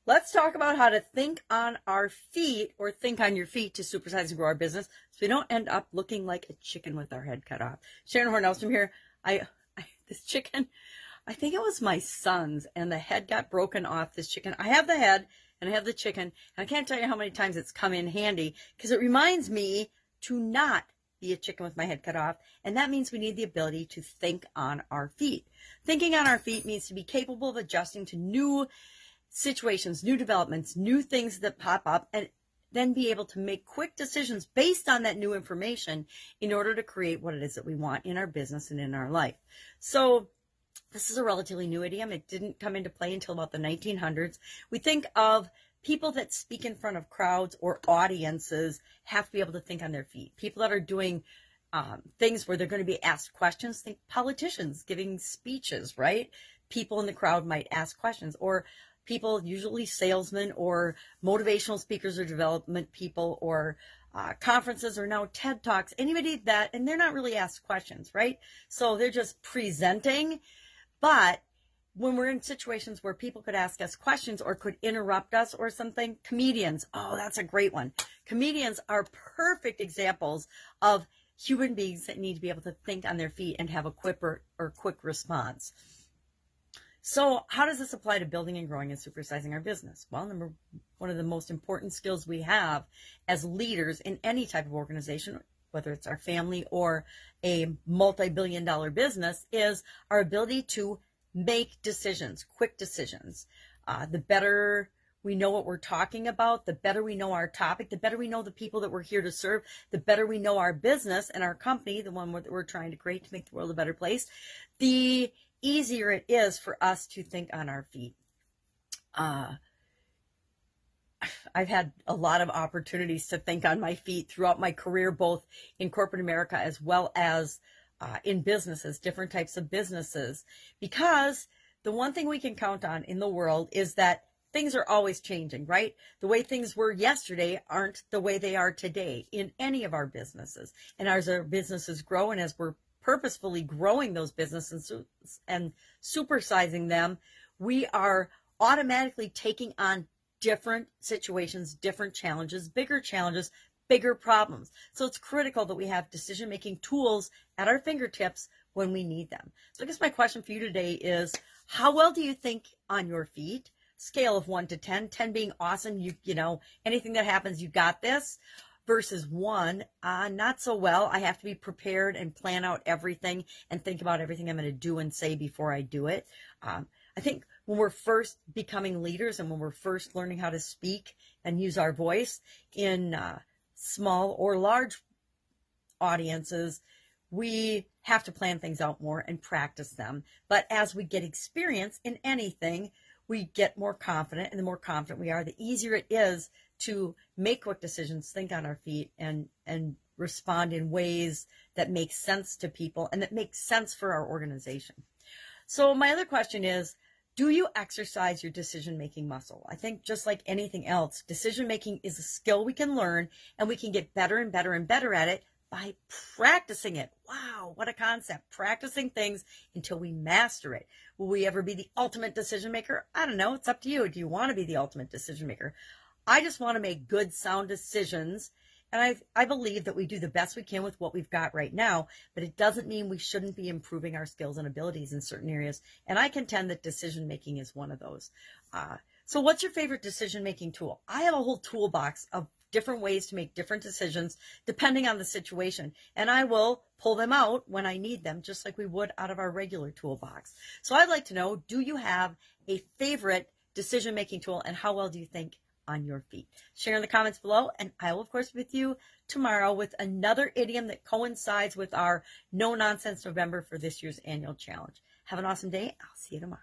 Let's talk about how to think on our feet, or think on your feet, to supersize and grow our business so we don't end up looking like a chicken with our head cut off. Sharon Horne-Ellstrom here. This chicken, I think it was my son's, and the head got broken off this chicken. I have the head and I have the chicken, and I can't tell you how many times it's come in handy because it reminds me to not be a chicken with my head cut off. And that means we need the ability to think on our feet. Thinking on our feet means to be capable of adjusting to new situations, new developments, new things that pop up, and then be able to make quick decisions based on that new information in order to create what it is that we want in our business and in our life. So this is a relatively new idiom. It didn't come into play until about the 1900s. We think of people that speak in front of crowds or audiences have to be able to think on their feet. People that are doing things where they're going to be asked questions. Think politicians giving speeches, right? People in the crowd might ask questions, or people, usually salesmen or motivational speakers or development people, or conferences, or now TED Talks, anybody that, and they're not really asked questions, right? So they're just presenting. But when we're in situations where people could ask us questions or could interrupt us or something, comedians, oh, that's a great one. Comedians are perfect examples of human beings that need to be able to think on their feet and have a quick response. So how does this apply to building and growing and supersizing our business? Well, one of the most important skills we have as leaders in any type of organization, whether it's our family or a multi-billion-dollar business, is our ability to make decisions, quick decisions. The better we know what we're talking about, the better we know our topic, the better we know the people that we're here to serve, the better we know our business and our company, the one that we're trying to create to make the world a better place, the easier it is for us to think on our feet. I've had a lot of opportunities to think on my feet throughout my career, both in corporate America as well as in businesses, different types of businesses, because the one thing we can count on in the world is that things are always changing, right? The way things were yesterday aren't the way they are today in any of our businesses. And as our businesses grow, and as we're purposefully growing those businesses and supersizing them, we are automatically taking on different situations, different challenges, bigger problems. So it's critical that we have decision-making tools at our fingertips when we need them. So I guess my question for you today is, how well do you think on your feet? Scale of 1 to 10, 10 being awesome, you know, anything that happens, you got this, versus 1, not so well. I have to be prepared and plan out everything and think about everything I'm going to do and say before I do it. I think when we're first becoming leaders and when we're first learning how to speak and use our voice in small or large audiences, we have to plan things out more and practice them. But as we get experience in anything, we get more confident, and the more confident we are, the easier it is to make quick decisions, think on our feet, and respond in ways that make sense to people and that make sense for our organization. So my other question is, do you exercise your decision-making muscle? I think just like anything else, decision-making is a skill we can learn, and we can get better and better and better at it by practicing it. Wow, what a concept. Practicing things until we master it. Will we ever be the ultimate decision maker? I don't know. It's up to you. Do you want to be the ultimate decision maker? I just want to make good, sound decisions. And I believe that we do the best we can with what we've got right now, but it doesn't mean we shouldn't be improving our skills and abilities in certain areas. And I contend that decision making is one of those. So what's your favorite decision-making tool? I have a whole toolbox of different ways to make different decisions depending on the situation. And I will pull them out when I need them, just like we would out of our regular toolbox. So I'd like to know, do you have a favorite decision-making tool, and how well do you think on your feet? Share in the comments below, and I will, of course, be with you tomorrow with another idiom that coincides with our No Nonsense November for this year's annual challenge. Have an awesome day. I'll see you tomorrow.